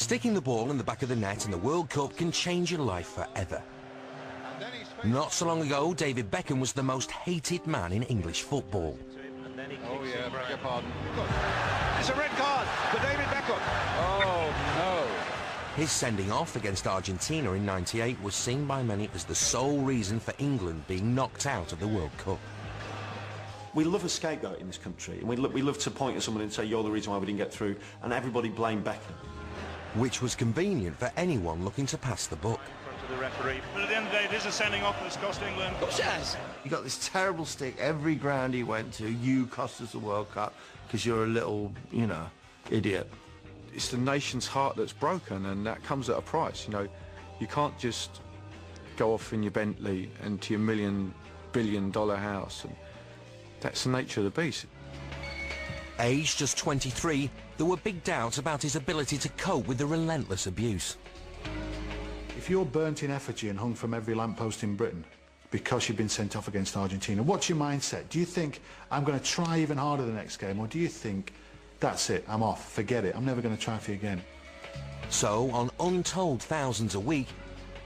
Sticking the ball in the back of the net in the World Cup can change your life forever. Not so long ago, David Beckham was the most hated man in English football. Oh yeah, beg your pardon. It's a red card for David Beckham. Oh no. His sending off against Argentina in '98 was seen by many as the sole reason for England being knocked out of the World Cup. We love a scapegoat in this country, and we love to point at someone and say, you're the reason why we didn't get through, and everybody blamed Beckham. Which was convenient for anyone looking to pass the buck. To the referee. But at the end of the day, it is a sending off that's cost England. Of course it has. You got this terrible stick every ground he went to. You cost us the World Cup because you're a little, you know, idiot. It's the nation's heart that's broken, and that comes at a price. You know, you can't just go off in your Bentley and to your billion-dollar house. And that's the nature of the beast. Aged just 23, there were big doubts about his ability to cope with the relentless abuse. If you're burnt in effigy and hung from every lamppost in Britain because you've been sent off against Argentina, what's your mindset? Do you think, I'm going to try even harder the next game, or do you think, that's it, I'm off, forget it, I'm never going to try for you again? So, on untold thousands a week,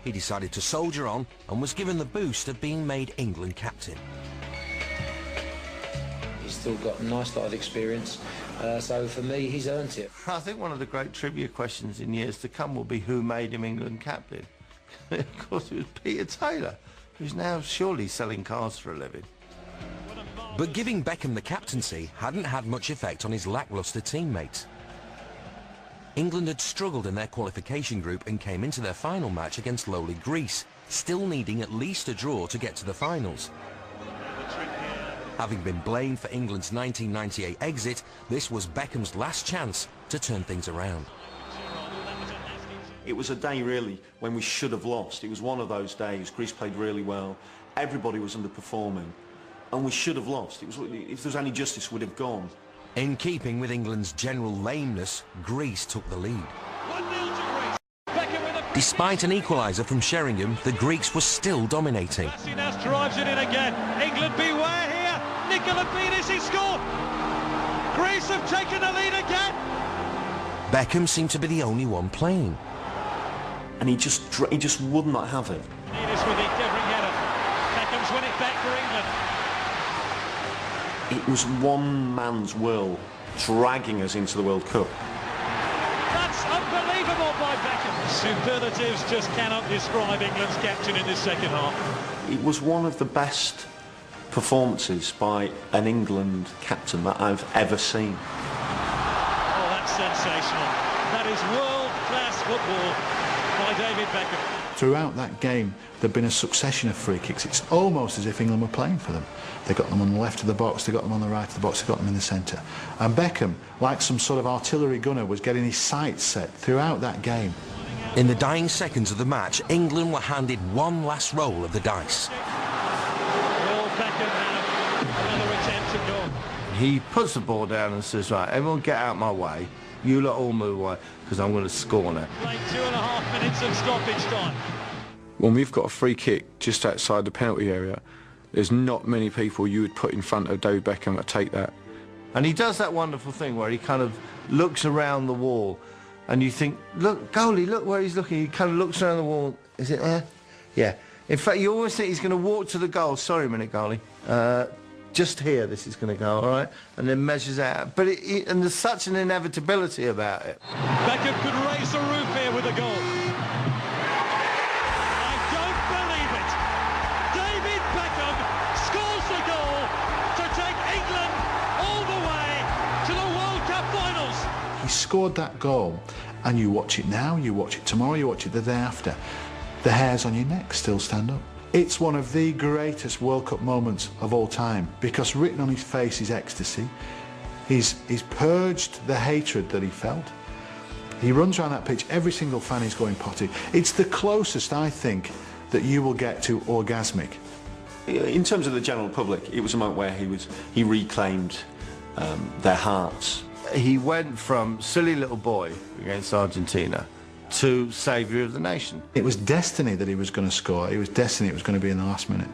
he decided to soldier on and was given the boost of being made England captain. He's still got a nice lot of experience, so for me, he's earned it. I think one of the great trivia questions in years to come will be who made him England captain. Of course, it was Peter Taylor, who's now surely selling cars for a living. But giving Beckham the captaincy hadn't had much effect on his lacklustre teammates. England had struggled in their qualification group and came into their final match against lowly Greece, still needing at least a draw to get to the finals. Having been blamed for England's 1998 exit, this was Beckham's last chance to turn things around. It was a day, really, when we should have lost. It was one of those days. Greece played really well. Everybody was underperforming. And we should have lost. It was, if there was any justice, we'd have gone. In keeping with England's general lameness, Greece took the lead. Despite an equaliser from Sheringham, the Greeks were still dominating. Bassinas drives it in again. England beware here. Nicola Beanis, he scored. Greece have taken the lead again. Beckham seemed to be the only one playing. And he just would not have it. Beanis with the endeavouring header. Beckham's win it back for England. It was one man's will dragging us into the World Cup. That's unbelievable by Beckham. Superlatives just cannot describe England's captain in this second half. It was one of the best performances by an England captain that I've ever seen. Oh, that's sensational. That is world-class football by David Beckham. Throughout that game, there'd been a succession of free kicks. It's almost as if England were playing for them. They got them on the left of the box, they got them on the right of the box, they got them in the centre. And Beckham, like some sort of artillery gunner, was getting his sights set throughout that game. In the dying seconds of the match, England were handed one last roll of the dice. Will Beckham have another attempt at goal? He puts the ball down and says, right, everyone get out my way. You lot all move away, because I'm going to score now. Played 2.5 minutes of stoppage time. When we've got a free kick just outside the penalty area, there's not many people you would put in front of David Beckham to take that. And he does that wonderful thing where he kind of looks around the wall and you think, look, goalie, look where he's looking. He kind of looks around the wall. Is it there? Yeah. In fact, you always think he's going to walk to the goal. Sorry a minute, goalie. Just here this is going to go, all right? And then measures out. But and there's such an inevitability about it. Beckham could raise the roof here with a goal. I don't believe it. David Beckham scores the goal to take England all the way to the World Cup finals. He scored that goal, and you watch it now, you watch it tomorrow, you watch it the day after. The hairs on your neck still stand up. It's one of the greatest World Cup moments of all time, because written on his face is ecstasy. He's purged the hatred that he felt. He runs around that pitch, every single fan is going potty. It's the closest, I think, that you will get to orgasmic. In terms of the general public, it was a moment where he reclaimed their hearts. He went from silly little boy against Argentina to saviour of the nation. It was destiny that he was going to score. It was destiny it was going to be in the last minute.